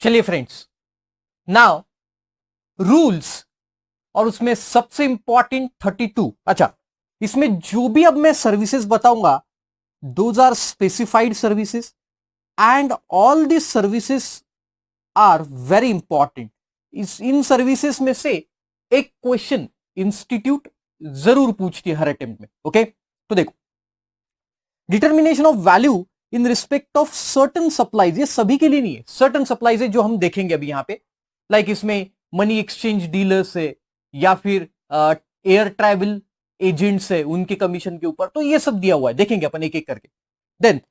चलिए friends, now rules, और उसमें सबसे इंपॉर्टेंट 32। अच्छा, इसमें जो भी अब मैं सर्विसेज बताऊंगा, those are specified services and all this services are very important. इन सर्विसेज में से एक क्वेश्चन इंस्टीट्यूट जरूर पूछती है हर अटेम्प्ट में। ओके, तो देखो, determination of value in respect of certain supplies, ये सभी के लिए नहीं है, सर्टन सप्लाईज है जो हम देखेंगे अभी यहां पे, लाइक इसमें मनी एक्सचेंज डीलर्स है या फिर एयर ट्रैवल एजेंट्स है, उनके कमीशन के ऊपर, तो ये सब दिया हुआ है, देखेंगे अपन एक एक करके। Then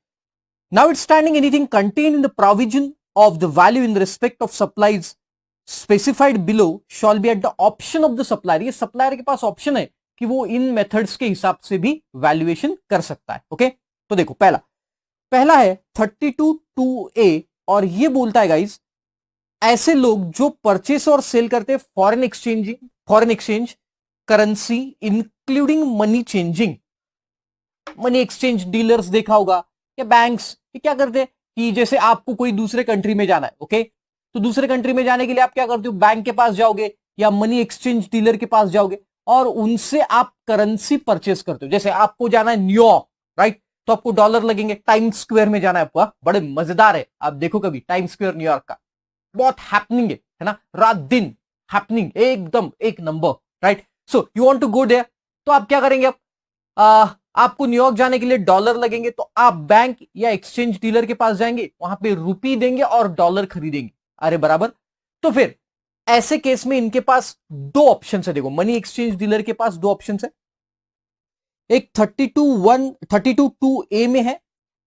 now it's standing anything contain in the provision of the value in respect of supplies specified below shall be at the option of the supplier. ये सप्लायर के पास ऑप्शन है कि वो इन मेथड्स के हिसाब से भी वैल्यूएशन कर सकता है। ओके, तो देखो, पहला है 32(2)(a) और ये बोलता है गाइस, ऐसे लोग जो परचेस और सेल करते हैं foreign exchange currency including money changing. Money exchange dealers देखा होगा, या बैंक्स, ये क्या करते हैं कि जैसे आपको कोई दूसरे कंट्री में जाना है, ओके, तो दूसरे कंट्री में जाने के लिए आप क्या करते हो, बैंक के पास जाओगे या मनी एक्सचेंज डीलर के पास जाओगे और उनसे आप करेंसी परचेस करते हो। जैसे आपको जाना है न्यूयॉर्क, राइट, तो आपको डॉलर लगेंगे, टाइम्स स्क्वायर में जाना है आपको, बड़े मजेदार है, आप देखो कभी टाइम्स स्क्वायर न्यूयॉर्क का, बहुत हैपनिंग है ना, रात दिन हैपनिंग, एकदम एक number, right. So you want to go there, तो आप क्या करेंगे, आपको न्यूयॉर्क जाने के लिए डॉलर लगेंगे, तो आप बैंक या एक्सचेंज डीलर के पास जाएंगे, वहां पे रुपी देंगे और डॉलर खरीदेंगे, अरे बराबर। तो फिर ऐसे केस में इनके पास दो ऑप्शन है, देखो, मनी एक्सचेंज डीलर के पास दो ऑप्शन है, एक 32(2)(a) में है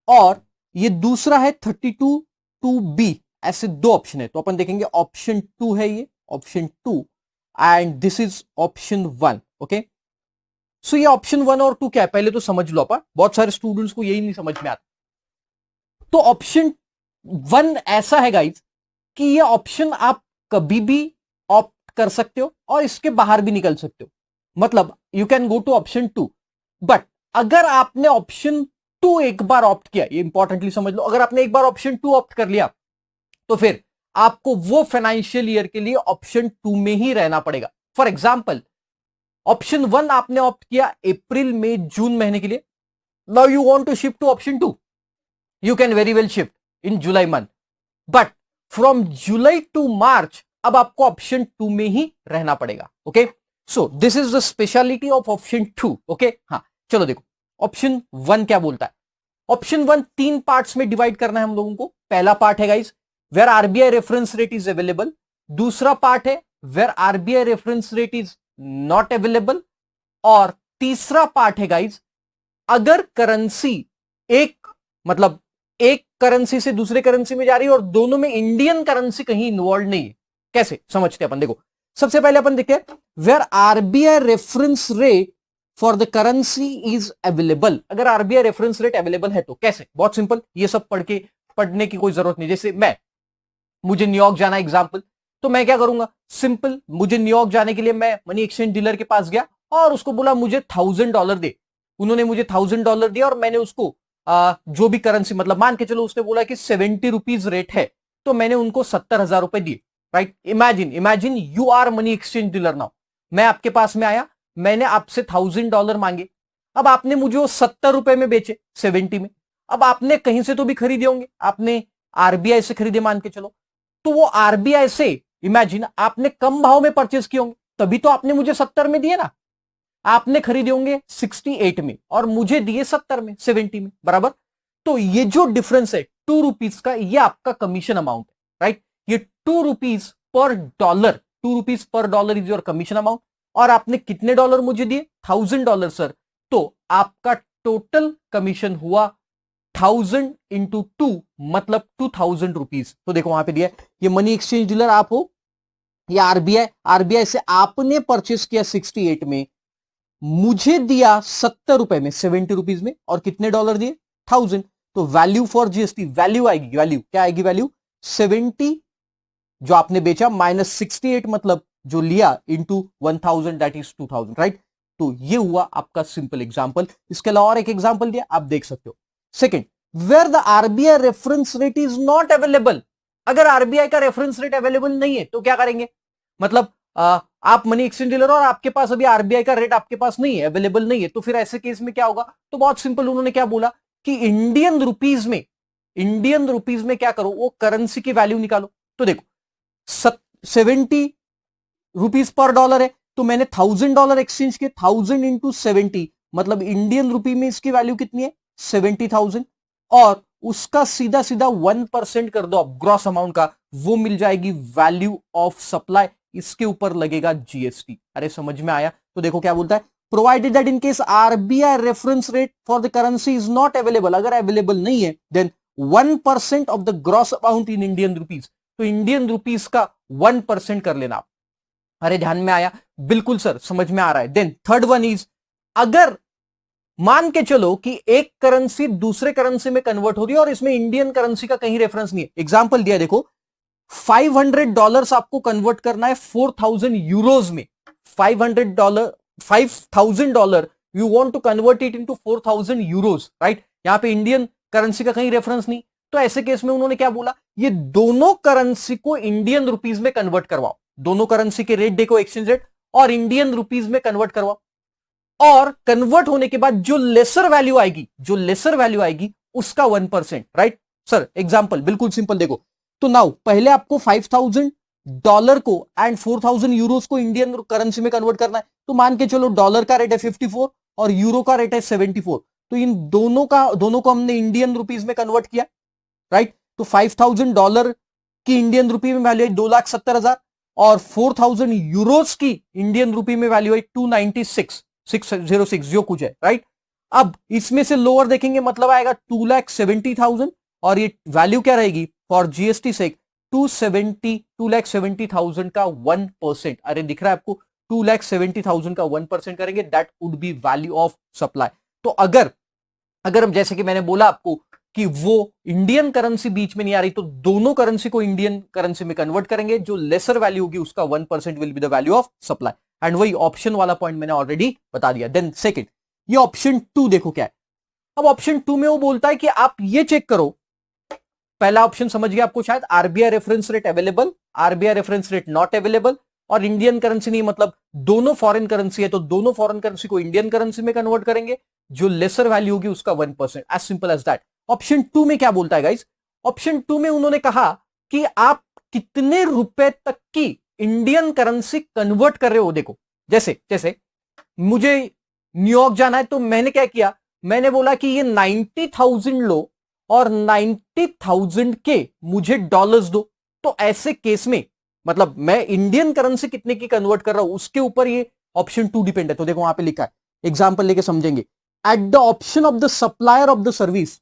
और ये दूसरा है 32(2)(b, ऐसे दो ऑप्शन है। तो अपन देखेंगे ऑप्शन 2 है ये, option 2, and this is option 1। Okay, so ये ऑप्शन 1 और 2 क्या है, पहले तो समझ लो अपन, बहुत सारे स्टूडेंट्स को यही नहीं समझ में आता। तो ऑप्शन 1 ऐसा है गाइज कि ये ऑप्शन आप कभी भी ऑप्ट कर सकते हो और इसके बाहर भी निकल सकते हो, मतलब you can go to option 2। But अगर आपने ऑप्शन 2 एक बार ऑप्ट किया, ये इंपॉर्टेंटली समझ लो, अगर आपने एक बार ऑप्शन 2 ऑप्ट कर लिया तो फिर आपको वो फाइनेंशियल ईयर के लिए ऑप्शन 2 में ही रहना पड़ेगा। फॉर एग्जाम्पल, ऑप्शन 1 आपने ऑप्ट किया अप्रैल मई जून महीने के लिए, now you want to shift to option 2, you can very well shift in July month, but from July to March अब आपको ऑप्शन 2 में ही रहना पड़ेगा। Okay, so this is the speciality of option 2। Okay, हाँ, चलो देखो ऑप्शन 1 क्या बोलता है। ऑप्शन 1 3 पार्ट्स में डिवाइड करना है हम लोगों को। पहला पार्ट है guys, where RBI reference rate is available. दूसरा पार्ट है where RBI reference rate is not available. और तीसरा पार्ट है गाइस, अगर करेंसी मतलब एक करेंसी से दूसरे करेंसी में जा रही है और दोनों में इंडियन करेंसी कहीं इन्वॉल्व नहीं है। कैसे समझते हैं अपन, देखो, सबसे पहले अपन देखते हैं where RBI reference rate for the currency is available. अगर आरबीआई रेफरेंस रेट अवेलेबल है तो कैसे, बहुत सिंपल, ये सब पढ़ने की कोई जरूरत नहीं। जैसे मुझे न्यूयॉर्क जाना है एग्जांपल, तो मैं क्या करूंगा, सिंपल, मुझे न्यूयॉर्क जाने के लिए मैं मनी एक्सचेंज डीलर के पास गया और उसको बोला मुझे $1000 दे। उन्होंने मुझे $1000 दिया और मैंने उसको जो भी करेंसी, मतलब मान के चलो उसने बोला कि 70 रुपीज रेट है, तो मैंने उनको 70,000 रुपए दिए, right. Imagine you are money exchange dealer now, मैं आपके पास में आया, मैंने आपसे $1000 मांगे, अब आपने मुझे वो 70 रुपए में बेचे, 70 में। अब आपने कहीं से तो भी खरीदे होंगे, आपने आरबीआई से खरीदे मान के चलो, तो वो आरबीआई से इमेजिन आपने कम भाव में परचेस किए होंगे, तभी तो आपने मुझे 70 में दिए ना। आपने खरीदे होंगे 68 में और मुझे दिए 70 में, 70 में, बराबर। तो ये जो डिफरेंस है 2 रुपीज का, ये आपका कमीशन अमाउंट है, राइट। ये 2 rupees per dollar, 2 rupees per dollar is your commission amount. और आपने कितने डॉलर मुझे दिए, $1000 सर, तो आपका टोटल कमीशन हुआ 1000 इंटू 2, मतलब 2000 रुपीज। तो देखो वहां पे दिया, ये मनी एक्सचेंज डीलर आप हो या आरबीआई से आपने परचेस किया 68 में, मुझे दिया 70 रुपए में, 70 रुपीज में, और कितने डॉलर दिए, 1000। तो वैल्यू फॉर जीएसटी, वैल्यू आएगी, वैल्यू क्या आएगी, वैल्यू 70 जो आपने बेचा माइनस 68 मतलब जो लिया इंटू 1000, दैट इज 2000, राइट। तो ये हुआ आपका सिंपल एग्जांपल। इसके अलावा और एक एग्जांपल दिया, आप देख सकते हो। Second, where the RBI reference rate is not available, अगर आरबीआई का रेफरेंस रेट अवेलेबल नहीं है तो क्या करेंगे, मतलब आप मनी एक्सचेंज डीलर और आपके पास अभी आरबीआई का रेट आपके पास नहीं है, अवेलेबल नहीं है, तो फिर ऐसे केस में क्या होगा, तो बहुत सिंपल, उन्होंने क्या बोला कि इंडियन रुपीज में क्या करो, वो करेंसी की वैल्यू निकालो। तो देखो 70 रुपीज पर डॉलर है, तो मैंने $1000 एक्सचेंज किए, 1000 इंटू 70, मतलब इंडियन रुपी में इसकी वैल्यू कितनी है, 70,000, और उसका सीधा सीधा 1% कर दो आप ग्रॉस अमाउंट का, वो मिल जाएगी वैल्यू ऑफ सप्लाई, इसके ऊपर लगेगा जीएसटी। अरे समझ में आया? तो देखो क्या बोलता है, provided that in case RBI reference rate for the currency is not available, अगर अवेलेबल नहीं है then 1% of the gross amount in Indian rupees, तो इंडियन रुपीज का 1% कर लेना आप। अरे ध्यान में आया? बिल्कुल सर, समझ में आ रहा है। देन थर्ड वन इज, अगर मान के चलो कि एक करेंसी दूसरे करेंसी में कन्वर्ट हो रही है और इसमें इंडियन करेंसी का कहीं रेफरेंस नहीं है, एग्जांपल दिया देखो, $500 आपको कन्वर्ट करना है 4000 यूरोज में, $500 you want to convert it into 4000 euros, right? यहां पे इंडियन करेंसी का कहीं रेफरेंस नहीं, तो ऐसे केस में उन्होंने क्या बोला, ये दोनों करेंसी को इंडियन रुपीज में कन्वर्ट करवाओ, दोनों करेंसी के रेट देखो, एक्सचेंज रेट, और इंडियन रुपीज में कन्वर्ट करवाओ, और कन्वर्ट होने के बाद जो लेसर वैल्यू आएगी उसका 1%, राइट? सर एग्जांपल बिल्कुल सिंपल देखो, तो नाउ पहले आपको $5,000 को एंड 4000 यूरोज को इंडियन करेंसी में कन्वर्ट करना है, तो मान के चलो डॉलर का रेट है 54 और यूरो का रेट है 74, तो इन दोनों को हमने इंडियन रुपीज में कन्वर्ट किया, राइट? तो $5,000 की इंडियन रुपी में वैल्यू है 2,70,000 और 4000 यूरोज की इंडियन रुपी में वैल्यू है 296,606 जो कुछ है, राइट? अब इसमें से लोअर देखेंगे, मतलब आएगा 2,70,000 और ये वैल्यू क्या रहेगी फॉर जीएसटी से 2,70,000 का 1%। अरे दिख रहा है आपको, 2,70,000 का 1% करेंगे, that would be value of supply. तो अगर हम, जैसे कि मैंने बोला आपको कि वो इंडियन करेंसी बीच में नहीं आ रही, तो दोनों करेंसी को इंडियन करेंसी में कन्वर्ट करेंगे, जो लेसर वैल्यू होगी उसका 1% will be the value of supply, and वही ऑप्शन वाला पॉइंट मैंने ऑलरेडी बता दिया। देन सेकंड, ये ऑप्शन 2 देखो क्या है। अब ऑप्शन 2 में वो बोलता है कि आप ये चेक करो, पहला ऑप्शन समझ गया आपको शायद, RBI reference rate available, RBI reference rate not available, और इंडियन करेंसी नहीं, मतलब दोनों फॉरेन करेंसी है, तो दोनों फॉरेन करेंसी को इंडियन करेंसी में कन्वर्ट करेंगे, जो लेसर वैल्यू होगी उसका 1%, as simple as that. Option 2 में क्या बोलता है गाइस, ऑप्शन 2 में उन्होंने कहा कि आप कितने रुपए तक की इंडियन करेंसी कन्वर्ट कर रहे हो। देखो जैसे मुझे न्यूयॉर्क जाना है, तो मैंने क्या किया, मैंने बोला कि ये 90,000 लो और 90,000 के मुझे डॉलर्स दो। तो ऐसे केस में मतलब मैं इंडियन करेंसी कितने की कन्वर्ट कर रहा हूं उसके ऊपर ये ऑप्शन 2 डिपेंड है। तो देखो वहां पे लिखा है, एग्जांपल लेके समझेंगे, at the option of the supplier of the service,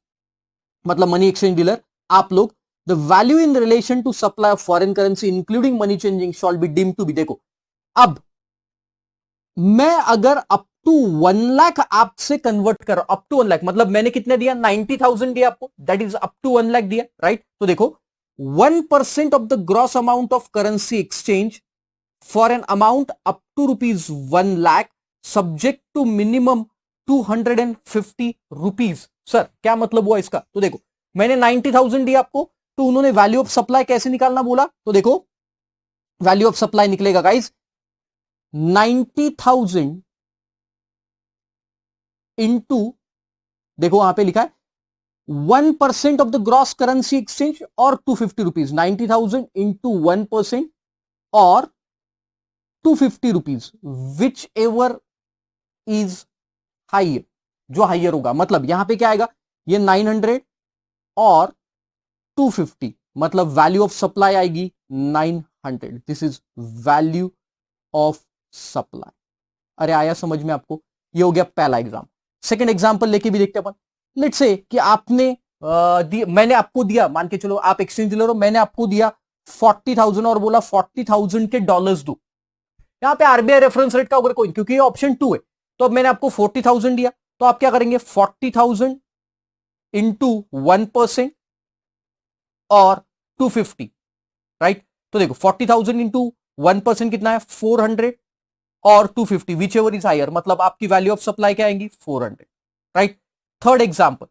मतलब मनी एक्सचेंज डीलर, आप लोग, the value in relation to supply of foreign currency including money changing shall be deemed to be. देखो अब मैं अगर अप टू 1 लाख आपसे convert कर, up to 1 lakh मतलब मैंने कितने दिया, 90,000 दिया आपको, that is up to 1 lakh दिया, राइट? तो देखो 1% of the gross amount of currency exchange for an amount up to ₹1 lakh subject to minimum 250 rupees. Sir क्या मतलब हुआ इसका? तो देखो मैंने 90,000 दिया आपको, तो उन्होंने वैल्यू ऑफ सप्लाई कैसे निकालना बोला, तो देखो वैल्यू ऑफ सप्लाई निकलेगा गाइस 90,000 इंटू, देखो वहां पे लिखा है 1% of the gross currency exchange और 250 रुपीज, 90,000 इंटू 1% और 250 rupees, which ever is higher, जो हाइयर होगा, मतलब यहां पे क्या आएगा, ये 900 और 250, मतलब वैल्यू ऑफ सप्लाई आएगी 900, this is value of supply. अरे आया समझ में आपको? ये हो गया पहला एग्जाम। सेकंड एग्जांपल लेके भी देखते हैं अपन। लेट्स से कि आपने मैंने आपको दिया, मान के चलो आप एक्सचेंज डीलर हो, मैंने आपको दिया 40,000 और बोला 40,000 के डॉलर्स दो। यहां पे आरबीआई रेफरेंस रेट का अगर कोई, क्योंकि ये ऑप्शन 2 है, तो अब मैंने आपको 40,000 दिया, तो आप क्या करेंगे, 40,000 इंटू 1% और 250, राइट? तो देखो 40,000 इंटू 1% कितना है, 400 और 250, विच एवर इज हायर, मतलब आपकी वैल्यू ऑफ सप्लाई क्या आएंगी, 400, राइट? थर्ड एग्जांपल,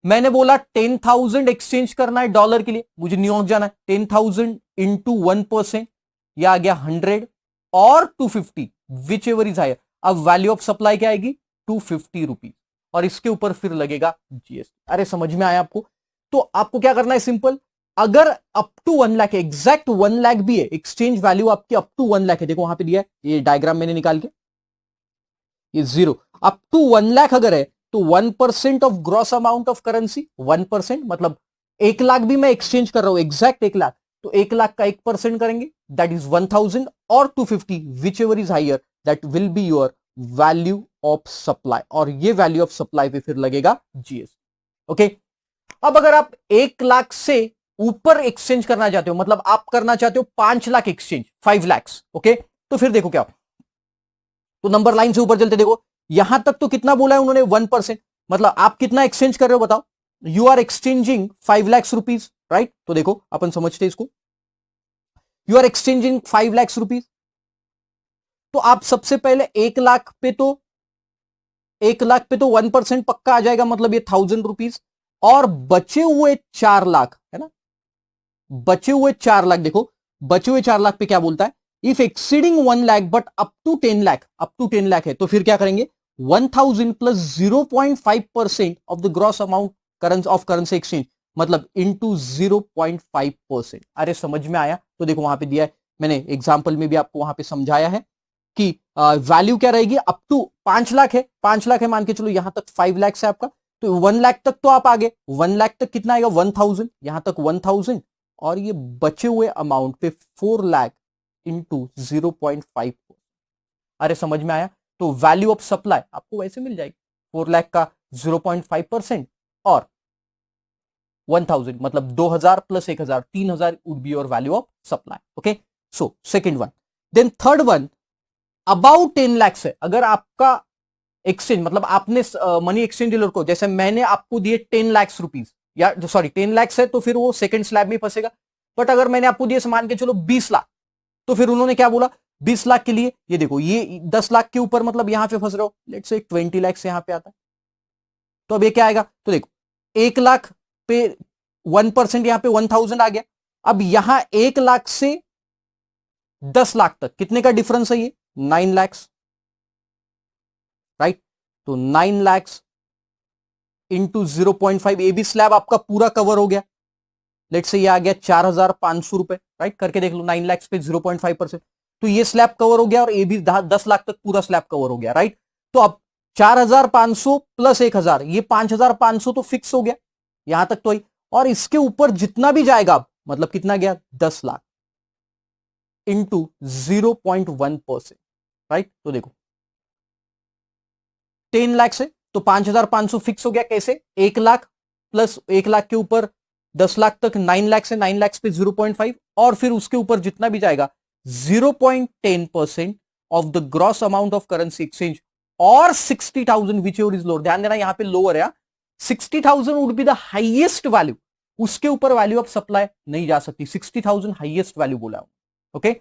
मैंने बोला 10,000 एक्सचेंज करना है डॉलर के लिए, मुझे न्यूयॉर्क जाना है, 10,000 इंटू 1%, यह आ गया 100 और 250 विच एवर इज हायर। अब वैल्यू ऑफ सप्लाई क्या आएगी, 250 रुपीज, और इसके ऊपर फिर लगेगा जीएसटी। अरे समझ में आया आपको? तो आपको क्या करना है, सिंपल, अगर अप टू 1 लाख है, एग्जैक्ट 1 लाख भी है, एक्सचेंज वैल्यू आपकी अप टू 1 लाख है, देखो वहां पे दिया है, ये डायग्राम मैंने निकाल के, ये 0, अप टू 1 लाख अगर है तो 1% of gross amount of currency, 1% मतलब 1 लाख भी मैं एक्सचेंज कर रहा हूं, एग्जैक्ट 1 लाख, तो 1 लाख का 1% करेंगे, दैट इज 1000 और 250 whichever is higher, that will be your value of supply, और ये वैल्यू ऑफ सप्लाई पे फिर लगेगा जीएसटी। ओके, अब अगर आप 1 लाख से ऊपर एक्सचेंज करना चाहते हो, मतलब आप करना चाहते हो 5 लाख एक्सचेंज, 5 lakhs, ओके, तो फिर देखो क्या, तो नंबर लाइन से ऊपर चलते, देखो यहां तक तो कितना बोला है उन्होंने, 1%, मतलब आप कितना एक्सचेंज कर रहे हो बताओ, you are exchanging 5 lakhs rupees, right? तो देखो अपन समझते इसको, you are exchanging 5 lakhs rupees, तो आप सबसे पहले 1 लाख पे तो 1% पक्का आ जाएगा, मतलब ये 1000 रुपीज, और बचे हुए 4 लाख है ना, बचे हुए 4 लाख, देखो बचे हुए 4 लाख पे क्या बोलता है, if exceeding 1 lakh but up to 10 lakh, up to 10 lakh है तो फिर क्या करेंगे, 1000 plus 0.5% of the gross amount of currency exchange, मतलब इनटू 0.5%। अरे समझ में आया? तो देखो वहां पे दिया है, मैंने एग्जांपल में भी आपको वहां पे समझाया है कि वैल्यू क्या रहेगी, अप टू 5 लाख है, 5 लाख है मान के चलो, यहां तक 5 लाख है आपका, तो 1 लाख तक तो आप आगे, 1 लाख तक कितना आएगा, 1000, यहां तक 1000, और ये बचे हुए अमाउंट पे 4 लाख इंटू 0.5। अरे समझ में आया? तो वैल्यू ऑफ सप्लाई आपको वैसे मिल जाएगी, 4 लाख का 0.5% और 1000, मतलब 2000 plus 1000, 3000 would be your value of supply. Okay, so second one. Then third one, about 10 lakh है, अगर आपका एक्सचेंज, मतलब आपने मनी एक्सचेंज डीलर को, जैसे मैंने आपको दिए 10 लाख रुपीज, या सॉरी 10 लाख है तो फिर वो सेकंड स्लैब में फंसेगा, बट अगर मैंने आपको दिए मान के चलो 20 लाख, तो फिर उन्होंने क्या बोला, 20 लाख के लिए ये देखो, ये 10 लाख के ऊपर, मतलब यहां पे फंस रहे हो, लेट्स से 20 लाख से यहां पे आता है, तो अब ये क्या आएगा, तो देखो 1 लाख पे 1% यहां पे 1000 आ गया, अब यहां 1 लाख से 10 लाख तक कितने का डिफरेंस है, ये 9 लाख, राइट? तो 9 lakh into 0.5, A B slab आपका पूरा कवर हो गया, लेट्स से ये आ गया 4500 रुपए, राइट? करके देख लो, 9 लाख पे 0.5%, तो ये स्लैब कवर हो गया, और ए भी 10 लाख तक पूरा स्लैब कवर हो गया, राइट? तो अब 4500 प्लस 1000, ये 5500 तो फिक्स हो गया, यहां तक तो ही, और इसके ऊपर जितना भी जाएगा अब, मतलब कितना गया, 10 लाख इंटू 0.1%, राइट? तो देखो 10 लाख से तो 5500 फिक्स हो गया, कैसे, 1 लाख प्लस 1 लाख के ऊपर 10 लाख तक, 9 लाख से 9 लाख पे 0.5, और फिर उसके ऊपर जितना भी जाएगा 0.10% of the gross amount of currency exchange, और 60,000 विच एवर इज लोअर, ध्यान देना यहां पे लोअर है, 60,000 would be the highest value, उसके ऊपर वैल्यू ऑफ सप्लाई नहीं जा सकती, 60,000 हाईएस्ट वैल्यू बोला, ओके?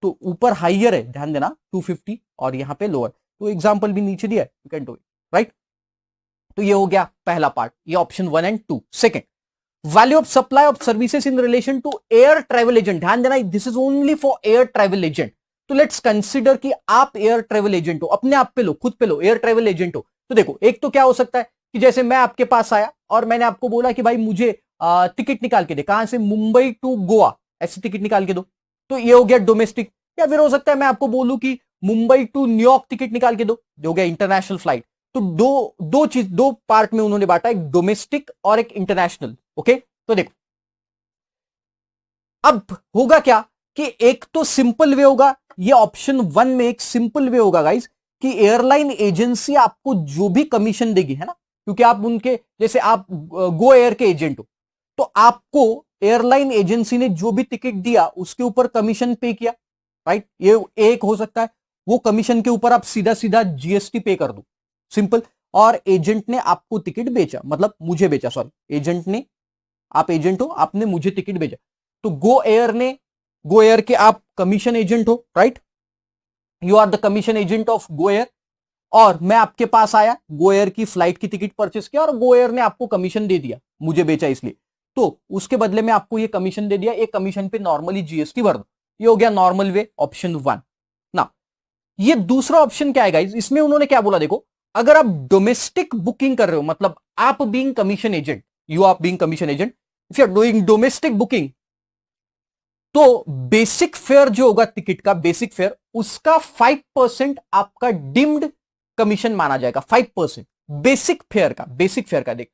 तो ऊपर हाइयर है, ध्यान देना 250, और यहां पे लोअर, तो एग्जांपल भी नीचे दिया है, you can do it, right? तो ये हो गया पहला पार्ट, ये option 1 and 2। Second, value of supply of services in relation to air travel agent, ध्यान देना this is only for air travel agent. तो लेट्स कंसीडर कि आप एयर ट्रेवल एजेंट हो, अपने आप पे लो, खुद पे लो, एयर ट्रेवल एजेंट हो, तो देखो एक तो क्या हो सकता है कि जैसे मैं आपके पास आया और मैंने आपको बोला कि भाई मुझे टिकट निकाल के दे, कहां से, मुंबई टू गोवा, ऐसी टिकट निकाल के दो, तो ये हो गया डोमेस्टिक। या फिर हो सकता है मैं आपको बोलूं कि मुंबई टू न्यूयॉर्क टिकट निकाल के दो, जो हो गया इंटरनेशनल फ्लाइट। तो दो पार्ट में उन्होंने बांटा, एक डोमेस्टिक और एक इंटरनेशनल, ओके? तो देखो अब होगा क्या कि एक तो सिंपल वे होगा, ये ऑप्शन 1 में एक सिंपल वे होगा गाइस, कि एयरलाइन एजेंसी आपको जो भी कमीशन देगी, है ना, क्योंकि आप उनके, जैसे आप गो एयर के एजेंट हो, तो आपको एयरलाइन एजेंसी ने जो भी टिकट दिया उसके ऊपर कमीशन पे किया, राइट? ये एक हो सकता है, वो कमीशन के ऊपर आप सीधा सीधा जीएसटी पे कर दो, सिंपल। और एजेंट ने आपको टिकट बेचा, मतलब मुझे बेचा, सॉरी, एजेंट ने, आप एजेंट हो, आपने मुझे टिकट भेजा, तो गो एयर के आप कमीशन एजेंट हो, right? You are the commission agent of Go Air, और मैं आपके पास आया, गो एयर की फ्लाइट की टिकट परचेस किया और गो एयर ने आपको कमीशन दे दिया, मुझे बेचा इसलिए, तो उसके बदले में आपको ये कमीशन दे दिया, एक कमीशन पे नॉर्मली जीएसटी भर दो। ये हो गया नॉर्मल वे, ऑप्शन 1 ना। ये दूसरा ऑप्शन क्या है गाइस, इसमें उन्होंने क्या बोला, देखो अगर आप डोमेस्टिक बुकिंग कर रहे हो, मतलब आप being commission agent, you are being commission agent, if you are doing domestic booking, तो बेसिक फेयर जो होगा टिकट का, बेसिक फेयर उसका 5% आपका डिम्ड कमीशन माना जाएगा, 5% बेसिक फेयर का, बेसिक फेयर का, देख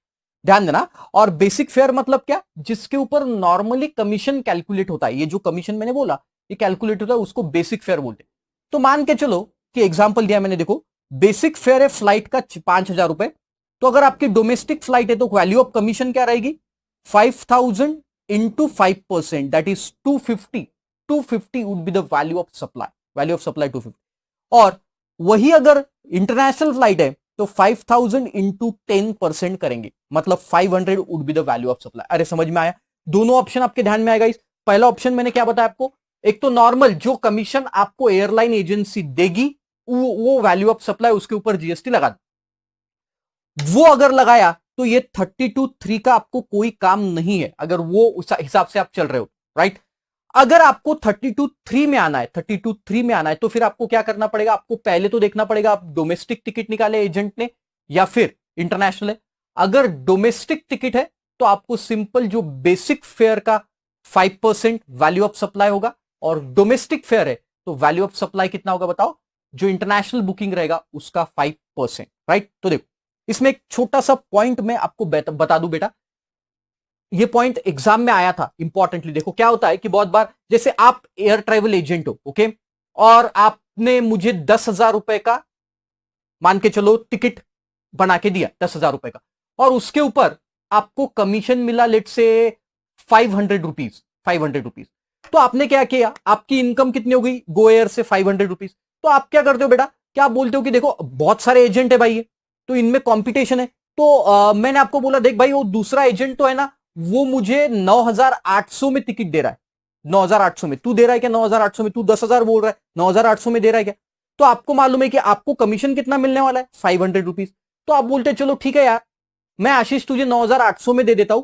ध्यान देना। और बेसिक फेयर मतलब क्या, जिसके ऊपर नॉर्मली कमीशन कैलकुलेट होता है, ये जो कमीशन मैंने बोला ये कैलकुलेट होता है, उसको बेसिक फेयर बोलते हैं। तो मान के चलो कि एग्जांपल दिया मैंने, देखो बेसिक फेयर है फ्लाइट का 5,000 रुपए, तो अगर आपकी डोमेस्टिक फ्लाइट है तो वैल्यू ऑफ कमीशन क्या रहेगी, 5,000 into 5%, that is 250, 250 would be the value of supply, value of supply 250। और वही अगर इंटरनेशनल फ्लाइट है तो 5,000 into 10% करेंगे, मतलब 500 would be the value of supply। अरे समझ में आया, दोनों ऑप्शन आपके ध्यान में आएगा। इस पहला ऑप्शन मैंने क्या बताया आपको, एक तो नॉर्मल जो कमीशन आपको एयरलाइन एजेंसी देगी वो वैल्यू ऑफ सप्लाई, उसके ऊपर जीएसटी लगा दो, वो अगर लगाया तो ये 32(3) का आपको कोई काम नहीं है, अगर वो उस हिसाब से आप चल रहे हो, राइट। अगर आपको 32(3) में आना है, 32(3) में आना है, तो फिर आपको क्या करना पड़ेगा, आपको पहले तो देखना पड़ेगा आप डोमेस्टिक टिकट निकाले एजेंट ने या फिर इंटरनेशनल है। अगर डोमेस्टिक टिकट है तो आपको सिंपल जो बेसिक फेयर का 5% वैल्यू ऑफ सप्लाई होगा, और डोमेस्टिक फेयर है तो वैल्यू ऑफ सप्लाई कितना होगा बताओ, जो इंटरनेशनल बुकिंग रहेगा उसका 5%, राइट। तो देखो इसमें एक छोटा सा पॉइंट मैं आपको बता दूं बेटा, ये पॉइंट एग्जाम में आया था इंपॉर्टेंटली। देखो क्या होता है कि बहुत बार जैसे आप एयर ट्रैवल एजेंट हो, ओके, और आपने मुझे 10,000 रुपए का मान के चलो टिकट बना के दिया, 10,000 रुपए का, और उसके ऊपर आपको कमीशन मिला लेट से 500 रुपीज, 500 रुपीज। तो आपने क्या किया, आपकी इनकम कितनी हो गई गो एयर से, 500 रुपीज। तो आप क्या करते हो बेटा, क्या बोलते हो कि देखो बहुत सारे एजेंट है भाई ये, तो इनमें कंपटीशन है, तो मैंने आपको बोला देख भाई वो दूसरा एजेंट तो है ना, वो मुझे 9,800 में टिकट दे रहा है, 9,800 में। तू दे रहा है क्या 9,800 में, तू 10,000 बोल रहा है, 9,800 में दे रहा है क्या। तो आपको मालूम है कि आपको कमीशन कितना मिलने वाला है, 500 रुपीज। तो आप बोलते चलो ठीक है यार, मैं आशीष तुझे 9,800 में दे देता हूं,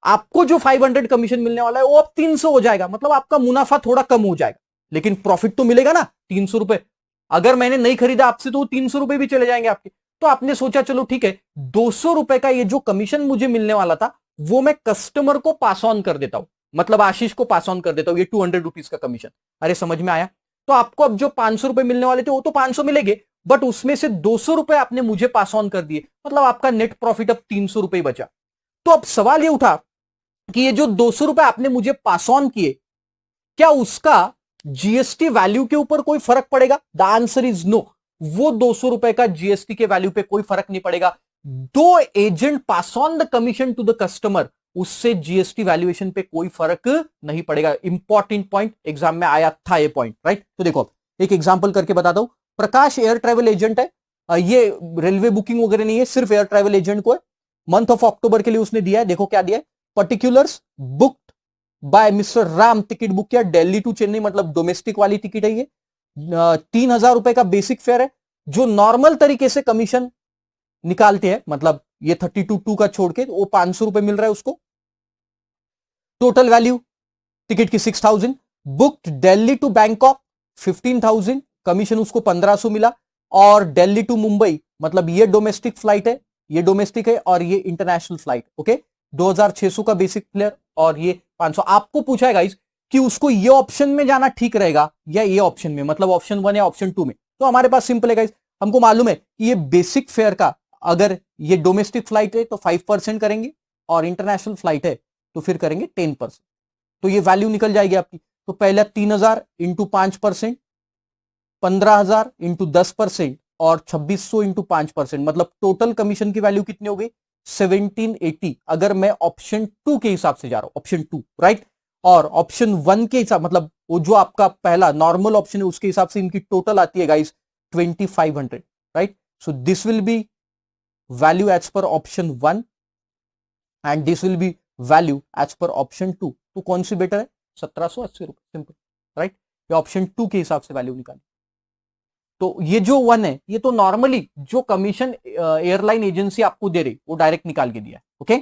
आपको जो 500 कमीशन मिलने वाला है वो अब 300 हो जाएगा, मतलब आपका मुनाफा थोड़ा कम हो जाएगा, लेकिन प्रॉफिट तो मिलेगा ना 300 रुपए। अगर मैंने नहीं खरीदा आपसे तो 300 रुपए भी चले जाएंगे आपके। तो आपने सोचा चलो ठीक है, 200 रुपए का ये जो कमीशन मुझे मिलने वाला था वो मैं कस्टमर को पास ऑन कर देता हूं, मतलब आशीष को पास ऑन कर देता हूं, ये 200 रुपीज का कमीशन। अरे समझ में आया। तो आपको अब जो 500 रुपए मिलने वाले थे वो तो 500 मिलेंगे, बट उसमें से 200 रुपए आपने मुझे पास ऑन कर दिए, मतलब आपका नेट प्रॉफिट अब 300 रुपए बचा। तो अब सवाल ये उठा कि ये जो 200 रुपए आपने मुझे पास ऑन किए, क्या उसका जीएसटी वैल्यू के ऊपर कोई फर्क पड़ेगा? The answer is no. वो 200 रुपए का जीएसटी के वैल्यू पे कोई फर्क नहीं पड़ेगा। दो agent pass on the commission to the customer, उससे जीएसटी वैल्यूएशन पे कोई फर्क नहीं पड़ेगा। इंपॉर्टेंट पॉइंट, एग्जाम में आया था ये पॉइंट, राइट। तो देखो एक एग्जांपल करके बताता हूं। प्रकाश एयर ट्रैवल एजेंट है, ये रेलवे बुकिंग वगैरह नहीं है, सिर्फ एयर ट्रैवल एजेंट को है। मंथ ऑफ अक्टूबर के लिए उसने दिया है, देखो क्या दिया है, particulars booked by mister Ram, ticket book किया दिल्ली टू चेन्नई, मतलब डोमेस्टिक वाली टिकट है ये। 3,000 रुपए का बेसिक फेयर है, जो नॉर्मल तरीके से कमीशन निकालते हैं, मतलब ये 32(2) का छोड़ के वो 500 रुपए मिल रहा है उसको। टोटल वैल्यू टिकट की 6,000, booked Delhi to Bangkok 15,000, commission उसको 1,500 मिला। और दिल्ली टू मुंबई, मतलब ये डोमेस्टिक फ्लाइट है, ये डोमेस्टिक है और ये इंटरनेशनल फ्लाइट, ओके, 2,600 का बेसिक फेयर और ये 500। आपको पूछा है गाइस कि उसको ये ऑप्शन में जाना ठीक रहेगा या ये ऑप्शन में, मतलब ऑप्शन 1 या ऑप्शन 2 में। तो हमारे पास सिंपल है गाइस, हमको मालूम है कि ये बेसिक फेयर का, अगर ये डोमेस्टिक फ्लाइट है तो 5% करेंगे, और इंटरनेशनल फ्लाइट है तो फिर करेंगे 10%। तो ये वैल्यू निकल जाएगी आपकी। तो पहला 3,000 इंटू 5%, 15,000 इंटू 10%, और 2,600 इंटू 5%, मतलब टोटल कमीशन की वैल्यू कितनी हो गई 1,780, अगर मैं ऑप्शन 2 के हिसाब से जा रहा हूं, ऑप्शन 2, राइट। और ऑप्शन 1 के हिसाब, मतलब वो जो आपका पहला नॉर्मल ऑप्शन है उसके हिसाब से इनकी टोटल आती है guys 2,500, right. So this will be value as per option 1 and this will be value as per option 2। तो कौन सी बेटर है? 1,780 रुपए, सिंपल, राइट। ऑप्शन 2 के हिसाब से वैल्यू निकाली। तो ये जो 1 है ये तो नॉर्मली जो कमीशन एयरलाइन एजेंसी आपको दे रही वो डायरेक्ट निकाल के दिया है, ओके।